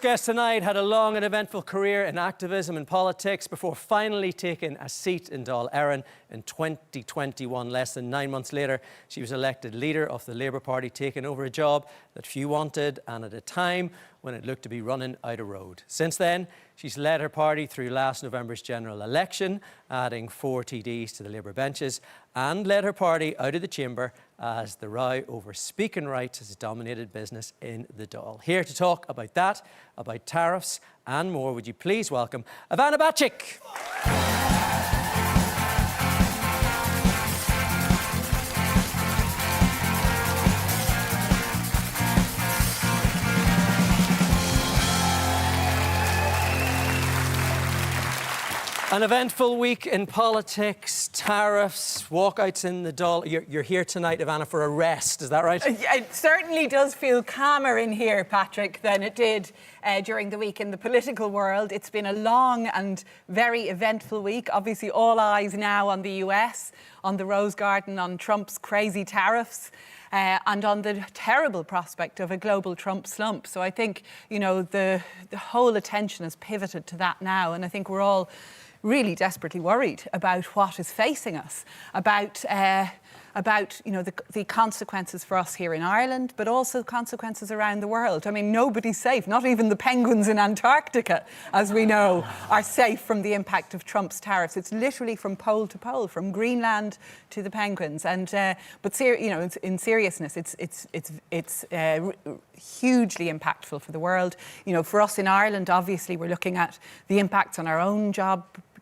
Guest tonight had a long and eventful career in activism and politics before finally taking a seat in Dáil Éireann in 2021. Less than 9 months later, she was elected leader of the Labour Party, taking over a job that few wanted and at a time when it looked to be running out of road. Since then, she's led her party through last November's general election, adding 4 TDs to the Labour benches, and led her party out of the chamber as the row over speaking rights has dominated business in the Dáil. Here to talk about that, about tariffs and more, would you please welcome Ivana Bacik. An eventful week in politics, tariffs, walkouts in the Dáil. You're here tonight, Ivana, for a rest, is that right? It certainly does feel calmer in here, Patrick, than it did during the week in the political world. It's been a long and very eventful week. Obviously, all eyes now on the US, on the Rose Garden, on Trump's crazy tariffs. And on the terrible prospect of a global Trump slump. So I think, you know, the whole attention has pivoted to that now. And I think we're all really desperately worried about what is facing us, about you know, the consequences for us here in Ireland, but also consequences around the world. I mean, nobody's safe. Not even the penguins in Antarctica, as we know, are safe from the impact of Trump's tariffs. It's literally from pole to pole, from Greenland to the penguins. And but you know, in seriousness, it's hugely impactful for the world. You know, for us in Ireland, obviously, we're looking at the impacts on our own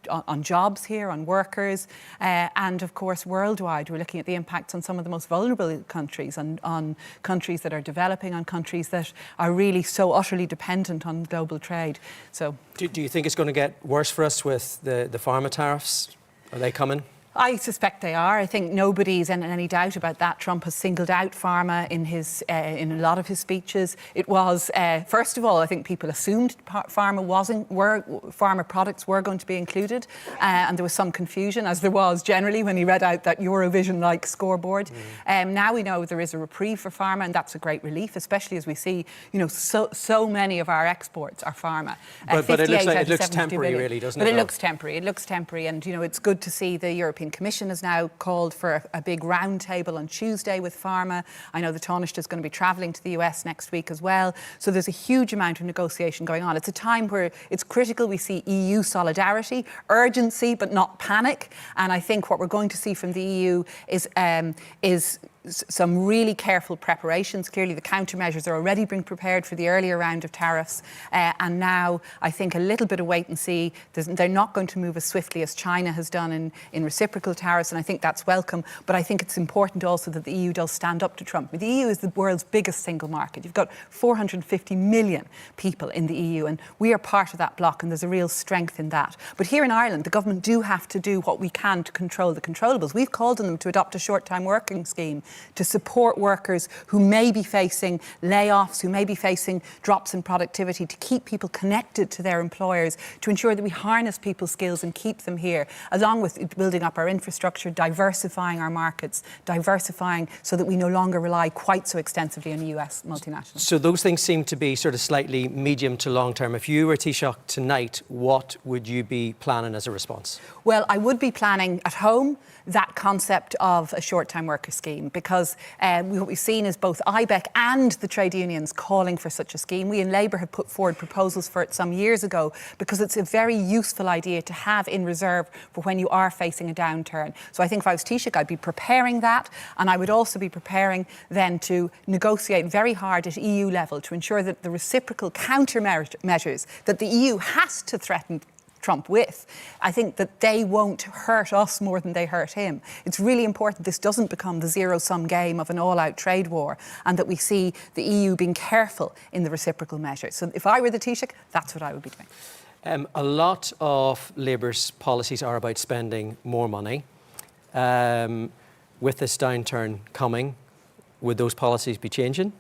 on jobs here, on workers, and of course worldwide we're looking at the impacts on some of the most vulnerable countries, on countries that are developing, on countries that are really so utterly dependent on global trade. So, do you think it's going to get worse for us with the pharma tariffs? Are they coming? I suspect they are. I think nobody's in any doubt about that. Trump has singled out pharma in a lot of his speeches. It was, first of all, I think people assumed pharma products were going to be included, and there was some confusion, as there was generally when he read out that Eurovision-like scoreboard. Now we know there is a reprieve for pharma, and that's a great relief, especially as we see, you know, so many of our exports are pharma. But it looks temporary, really, doesn't it? But it looks temporary. It looks temporary, and you know, it's good to see the European Commission has now called for a big roundtable on Tuesday with pharma. I know the Taoiseach is going to be travelling to the US next week as well. So there's a huge amount of negotiation going on. It's a time where it's critical we see EU solidarity, urgency, but not panic. And I think what we're going to see from the EU is some really careful preparations. Clearly, the countermeasures are already being prepared for the earlier round of tariffs. And now, I think a little bit of wait and see. They're not going to move as swiftly as China has done in reciprocal tariffs, and I think that's welcome. But I think it's important also that the EU does stand up to Trump. The EU is the world's biggest single market. You've got 450 million people in the EU, and we are part of that bloc, and there's a real strength in that. But here in Ireland, the government do have to do what we can to control the controllables. We've called on them to adopt a short-time working scheme to support workers who may be facing layoffs, who may be facing drops in productivity, to keep people connected to their employers, to ensure that we harness people's skills and keep them here, along with building up our infrastructure, diversifying our markets, diversifying so that we no longer rely quite so extensively on US multinationals. So those things seem to be sort of slightly medium to long term. If you were Taoiseach tonight, what would you be planning as a response? Well, I would be planning at home that concept of a short-time worker scheme, because what we've seen is both IBEC and the trade unions calling for such a scheme. We in Labour have put forward proposals for it some years ago, because it's a very useful idea to have in reserve for when you are facing a downturn. So I think if I was Taoiseach, I'd be preparing that, and I would also be preparing then to negotiate very hard at EU level to ensure that the reciprocal countermeasures that the EU has to threaten Trump with, I think that they won't hurt us more than they hurt him. It's really important this doesn't become the zero-sum game of an all-out trade war, and that we see the EU being careful in the reciprocal measures. So if I were the Taoiseach, that's what I would be doing. A lot of Labour's policies are about spending more money. With this downturn coming, would those policies be changing?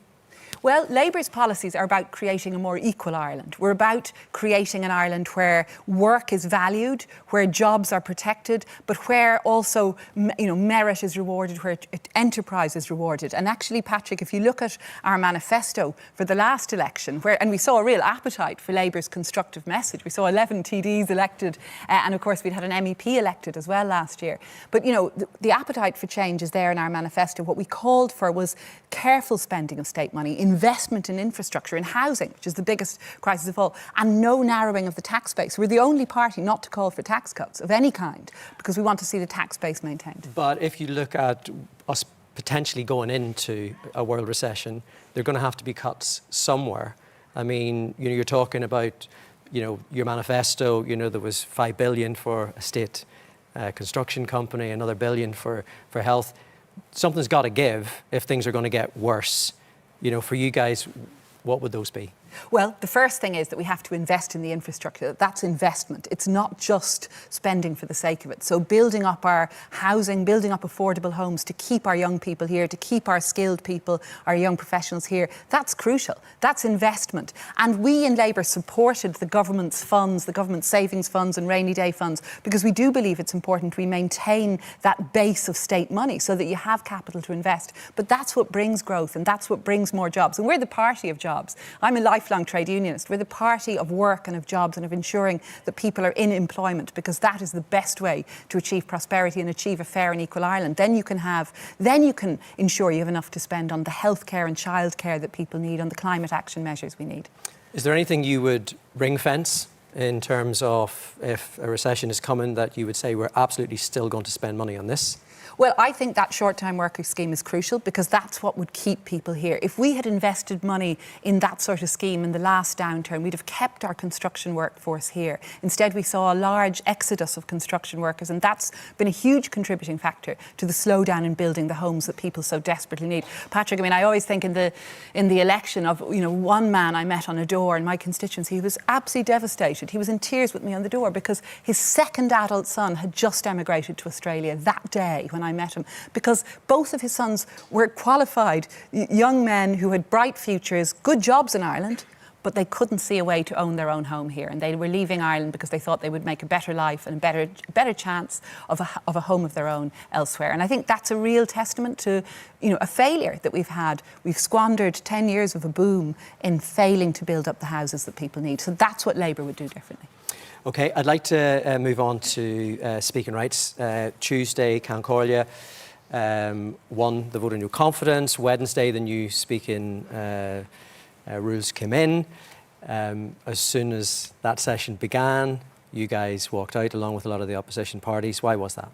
Well, Labour's policies are about creating a more equal Ireland. We're about creating an Ireland where work is valued, where jobs are protected, but where also, merit is rewarded, where enterprise is rewarded. And actually, Patrick, if you look at our manifesto for the last election, and we saw a real appetite for Labour's constructive message. We saw 11 TDs elected, and of course we'd had an MEP elected as well last year. But the appetite for change is there in our manifesto. What we called for was careful spending of state money, investment in infrastructure, in housing, which is the biggest crisis of all, and no narrowing of the tax base. We're the only party not to call for tax cuts of any kind because we want to see the tax base maintained. But if you look at us potentially going into a world recession, there are going to have to be cuts somewhere. I mean, you're talking about, your manifesto, there was 5 billion for a state construction company, another billion for health. Something's got to give if things are going to get worse. For you guys, what would those be? Well, the first thing is that we have to invest in the infrastructure. That's investment. It's not just spending for the sake of it. So building up our housing, building up affordable homes to keep our young people here, to keep our skilled people, our young professionals here, that's crucial. That's investment. And we in Labour supported the government's funds, the government's savings funds and rainy day funds, because we do believe it's important we maintain that base of state money so that you have capital to invest. But that's what brings growth and that's what brings more jobs. And we're the party of jobs. I'm a lifelong trade unionist. We're the party of work and of jobs and of ensuring that people are in employment, because that is the best way to achieve prosperity and achieve a fair and equal Ireland. Then you can ensure you have enough to spend on the healthcare and childcare that people need, on the climate action measures we need. Is there anything you would ring fence in terms of if a recession is coming that you would say we're absolutely still going to spend money on this? Well, I think that short-time worker scheme is crucial because that's what would keep people here. If we had invested money in that sort of scheme in the last downturn, we'd have kept our construction workforce here. Instead, we saw a large exodus of construction workers, and that's been a huge contributing factor to the slowdown in building the homes that people so desperately need. Patrick, I always think in the election of, one man I met on a door in my constituency, he was absolutely devastated. He was in tears with me on the door because his second adult son had just emigrated to Australia that day when I met him, because both of his sons were qualified young men who had bright futures, good jobs in Ireland, but they couldn't see a way to own their own home here, and they were leaving Ireland because they thought they would make a better life and a better chance of a home of their own elsewhere. And I think that's a real testament to a failure that we've had. We've squandered 10 years of a boom in failing to build up the houses that people need. So that's what Labour would do differently. OK, I'd like to move on to speaking rights. Tuesday, Cancórlia won the vote on new confidence. Wednesday, the new speaking rules came in. As soon as that session began, you guys walked out along with a lot of the opposition parties. Why was that?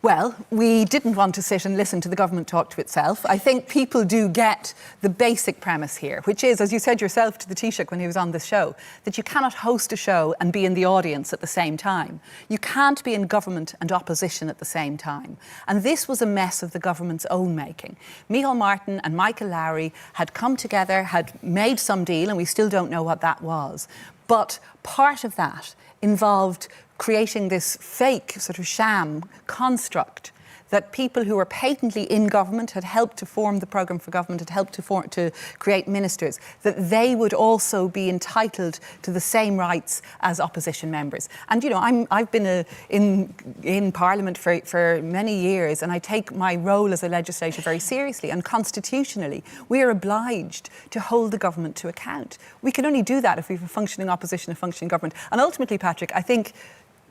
Well, we didn't want to sit and listen to the government talk to itself. I think people do get the basic premise here, which is, as you said yourself to the Taoiseach when he was on the show, that you cannot host a show and be in the audience at the same time. You can't be in government and opposition at the same time. And this was a mess of the government's own making. Micheál Martin and Michael Lowry had come together, had made some deal, and we still don't know what that was. But part of that involved creating this fake sort of sham construct that people who were patently in government had helped to form the programme for government, had helped to create ministers, that they would also be entitled to the same rights as opposition members. And, I've been in Parliament for many years, and I take my role as a legislator very seriously. And constitutionally, we are obliged to hold the government to account. We can only do that if we have a functioning opposition, a functioning government. And ultimately, Patrick, I think,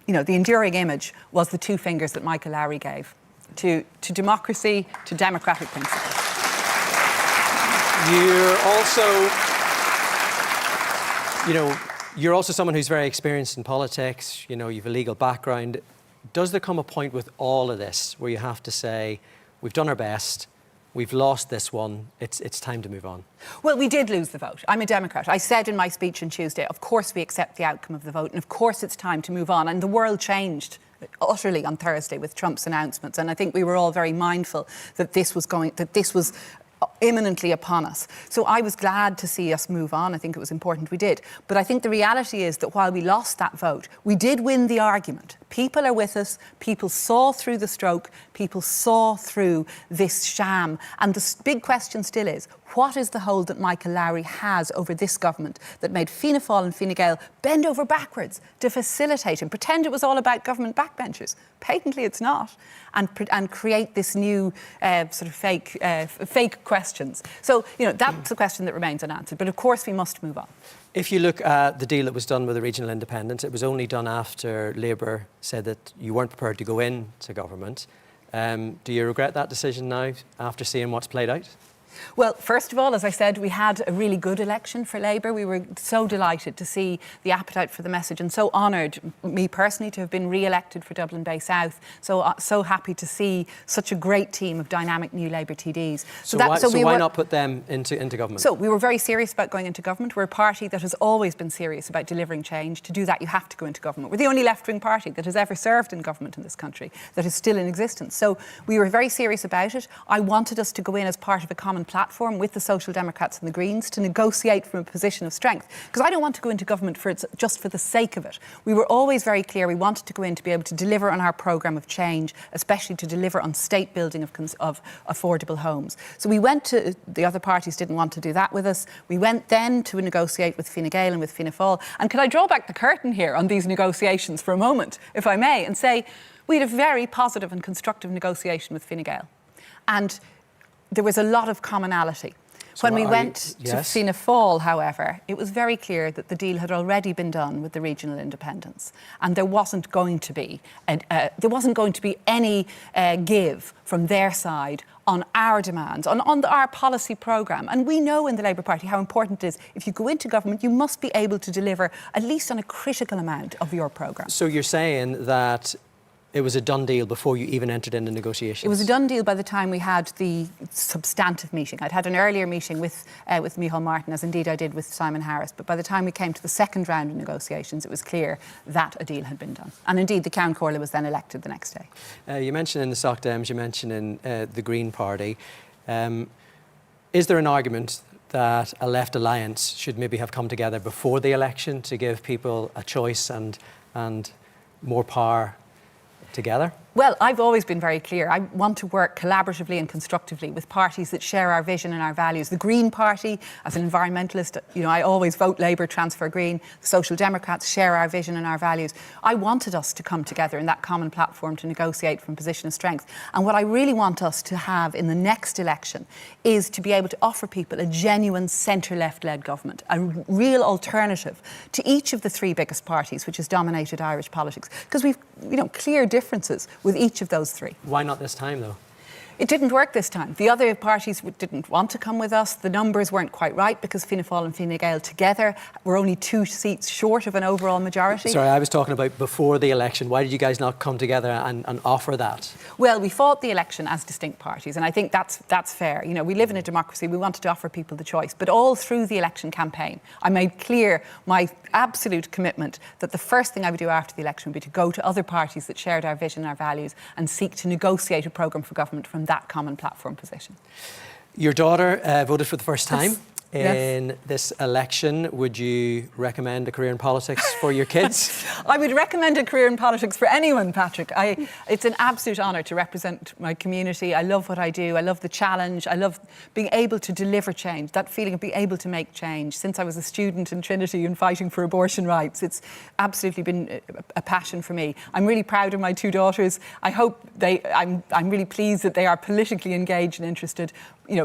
the enduring image was the two fingers that Michael Lowry gave to democracy, to democratic principles. You're also someone who's very experienced in politics. You've a legal background. Does there come a point with all of this where you have to say, we've done our best, we've lost this one, it's time to move on? Well, we did lose the vote. I'm a Democrat. I said in my speech on Tuesday, of course we accept the outcome of the vote, and of course it's time to move on. And the world changed utterly on Thursday with Trump's announcements. And I think we were all very mindful that this was imminently upon us. So I was glad to see us move on. I think it was important we did. But I think the reality is that while we lost that vote, we did win the argument, People are with us. People saw through the stroke. People saw through this sham. And the big question still is, what is the hold that Michael Lowry has over this government that made Fianna Fáil and Fine Gael bend over backwards to facilitate and pretend it was all about government backbenchers? Patently it's not. And create this new sort of fake questions. So, that's the question that remains unanswered. But of course we must move on. If you look at the deal that was done with the regional independents, it was only done after Labour said that you weren't prepared to go into government. Do you regret that decision now after seeing what's played out? Well, first of all, as I said, we had a really good election for Labour. We were so delighted to see the appetite for the message and so honoured, me personally, to have been re-elected for Dublin Bay South. So happy to see such a great team of dynamic new Labour TDs. So why not put them into government? So we were very serious about going into government. We're a party that has always been serious about delivering change. To do that, you have to go into government. We're the only left-wing party that has ever served in government in this country, that is still in existence. So we were very serious about it. I wanted us to go in as part of a common platform with the Social Democrats and the Greens to negotiate from a position of strength, because I don't want to go into government just for the sake of it. We were always very clear we wanted to go in to be able to deliver on our programme of change, especially to deliver on state building of affordable homes. So we went to, the other parties didn't want to do that with us. We went then to negotiate with Fine Gael and with Fianna Fáil. And can I draw back the curtain here on these negotiations for a moment, if I may, and say we had a very positive and constructive negotiation with Fine Gael. And there was a lot of commonality. When we went to Fianna Fáil, however, it was very clear that the deal had already been done with the regional independents, and there wasn't going to be any give from their side on our demands, on our policy programme. And we know in the Labour Party how important it is. If you go into government, you must be able to deliver at least on a critical amount of your programme. So you're saying that it was a done deal before you even entered into negotiations? It was a done deal by the time we had the substantive meeting. I'd had an earlier meeting with Micheál Martin, as indeed I did with Simon Harris, but by the time we came to the second round of negotiations, it was clear that a deal had been done. And indeed, the Ceann Comhairle was then elected the next day. You mentioned in the Soc Dems, you mentioned in the Green Party. Is there an argument that a left alliance should maybe have come together before the election to give people a choice and more power together? Well, I've always been very clear. I want to work collaboratively and constructively with parties that share our vision and our values. The Green Party, as an environmentalist, I always vote Labour, transfer Green. The Social Democrats share our vision and our values. I wanted us to come together in that common platform to negotiate from a position of strength. And what I really want us to have in the next election is to be able to offer people a genuine centre-left-led government, a real alternative to each of the three biggest parties, which has dominated Irish politics. Because we've, clear differences with each of those three. Why not this time, though? It didn't work this time. The other parties didn't want to come with us. The numbers weren't quite right because Fianna Fáil and Fine Gael together were only 2 seats short of an overall majority. Sorry, I was talking about before the election. Why did you guys not come together and offer that? Well, we fought the election as distinct parties, and I think that's fair. We live in a democracy. We wanted to offer people the choice. But all through the election campaign, I made clear my absolute commitment that the first thing I would do after the election would be to go to other parties that shared our vision and our values and seek to negotiate a programme for government from that common platform position. Your daughter voted for the first time in Yes. this election. Would you recommend a career in politics for your kids? I would recommend a career in politics for anyone, Patrick. It's an absolute honour to represent my community. I love what I do. I love the challenge. I love being able to deliver change, that feeling of being able to make change. Since I was a student in Trinity and fighting for abortion rights, it's absolutely been a passion for me. I'm really proud of my 2 daughters. I'm really pleased that they are politically engaged and interested,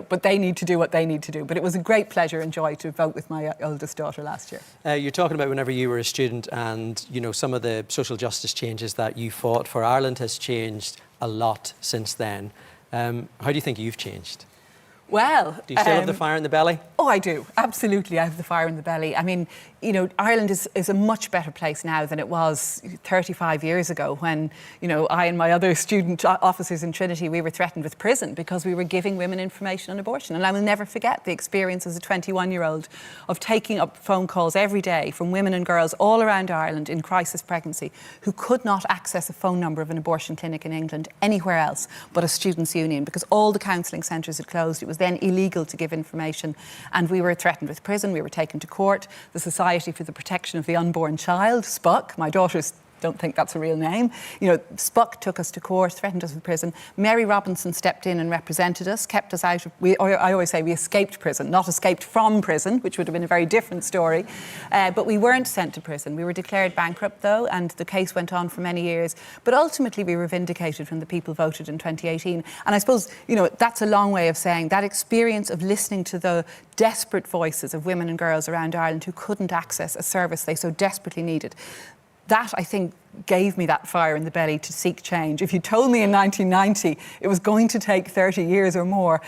but they need to do what they need to do. But it was a great pleasure and joy to vote with my oldest daughter last year. You're talking about whenever you were a student and, some of the social justice changes that you fought for. Ireland has changed a lot since then. How do you think you've changed? Well, do you still have the fire in the belly? Oh, I do. Absolutely, I have the fire in the belly. I mean, Ireland is a much better place now than it was 35 years ago when, I and my other student officers in Trinity, we were threatened with prison because we were giving women information on abortion. And I will never forget the experience as a 21-year-old of taking up phone calls every day from women and girls all around Ireland in crisis pregnancy who could not access a phone number of an abortion clinic in England anywhere else but a students' union because all the counselling centres had closed. It was then illegal to give information, and we were threatened with prison. We were taken to court. The Society for the Protection of the Unborn Child, SPUC, my daughter's don't think that's a real name. You know, Spuck took us to court, threatened us with prison. Mary Robinson stepped in and represented us, kept us out of... I always say we escaped prison, not escaped from prison, which would have been a very different story. But we weren't sent to prison. We were declared bankrupt, though, and the case went on for many years. But ultimately, we were vindicated when the people voted in 2018. And I suppose, you know, that's a long way of saying that experience of listening to the desperate voices of women and girls around Ireland who couldn't access a service they so desperately needed. That, I think, gave me that fire in the belly to seek change. If you told me in 1990 it was going to take 30 years or more,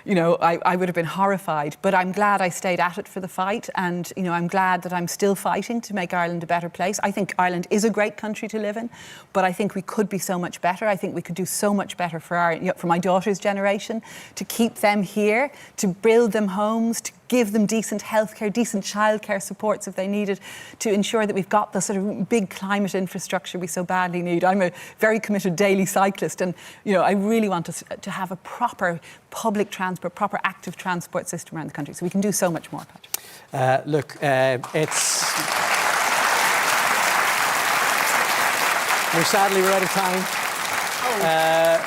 you know, I would have been horrified. But I'm glad I stayed at it for the fight, and, you know, I'm glad that I'm still fighting to make Ireland a better place. I think Ireland is a great country to live in, but I think we could be so much better. I think we could do so much better for for my daughter's generation, to keep them here, to build them homes, to give them decent healthcare, decent childcare supports if they need it, to ensure that we've got the sort of big climate infrastructure we so badly need. I'm a very committed daily cyclist, and, you know, I really want us to have a proper public transport, proper active transport system around the country. So we can do so much more, Patrick. Look, sadly we're out of time.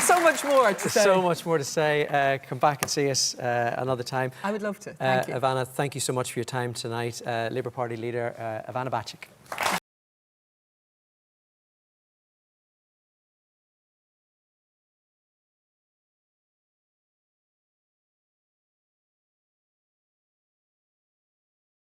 So much more to say. So much more to say. Come back and see us another time. I would love to. Thank you. Ivana, thank you so much for your time tonight. Labour Party leader Ivana Bacik.